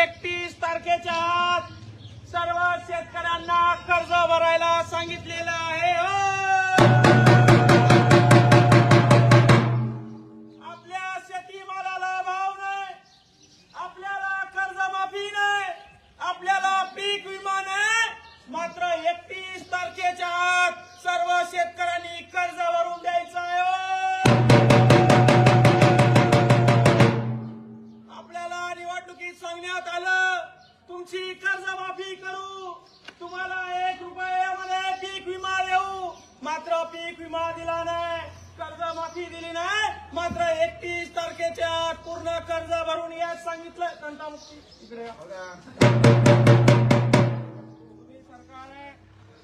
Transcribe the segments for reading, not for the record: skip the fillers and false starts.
31 तारखेच्या आत सर्व शेतकऱ्यांना कर्ज भरायला सांगितलेलं आहे. आपल्या शेतीमालाला भाव नाही, आपल्याला कर्जमाफी नाही, आपल्याला पीक विमा नाही, मात्र 31 तारखेच्या आत सर्व शेतकऱ्यांनी कर्ज भरून द्यायचं आहे. आपल्याला निवडणुकीत सांगण्यात आलं तुमची कर्जमाफी करू, तुम्हाला 1 रुपयामध्ये पीक विमा देऊ, मात्र पीक विमा दिला नाही, कर्जमाफी दिली नाही, मात्र 31 तारखेच्या आत पूर्ण कर्ज भरून याच सांगितलं. तंटामुक्ती इकडे सरकार आहे.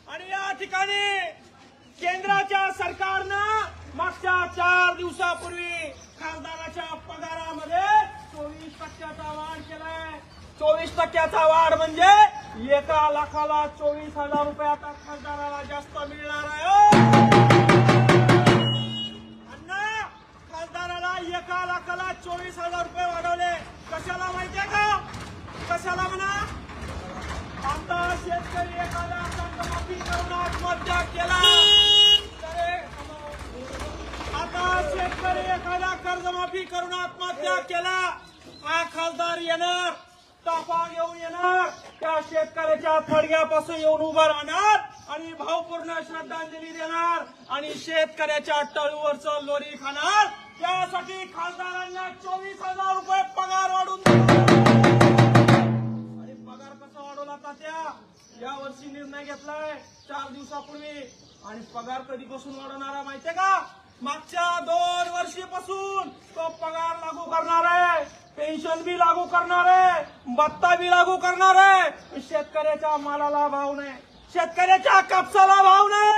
आणि या ठिकाणी केंद्राच्या सरकारनं मागच्या 4 दिवसापूर्वी खासदाराच्या पगारामध्ये 24% वाढ केलाय. 24% वाढ म्हणजे 1 लाखाला 24,000 रुपये आता खासदाराला जास्त मिळणार आहे. अण्णा, खासदाराला 1 लाखाला 24,000 रुपये वाढवले. कशाला माहितीये का? कशाला म्हणा? आता शेतकरी एखादा कर्जमाफी करून आत्महत्या केला, आता शेतकरी एखादा कर्जमाफी करून आत्महत्या केला, हा खासदार येणार, ताफा घेऊन येणार, त्या शेतकऱ्याच्या थडग्यापासून येऊन उभा राहणार आणि भावपूर्ण श्रद्धांजली देणार आणि शेतकऱ्याच्या टळूवरचं लोणी खाणार. त्यासाठी खासदारांना 24,000 रुपये पगार वाढून आणि पगार कसा वाढवला तात्या? या वर्षी निर्णय घेतलाय 4 दिवसापूर्वी. आणि पगार कधीपासून वाढवणार आहे माहितीये का? मागच्या 2 वर्षीपासून तो पगार लागू करणार आहे, पेन्शन बी लागू करणार आहे, भत्ता बी लागू करणार आहे. शेतकऱ्याच्या मालाला भाव नाही, शेतकऱ्याच्या कापसाला भाव नाही,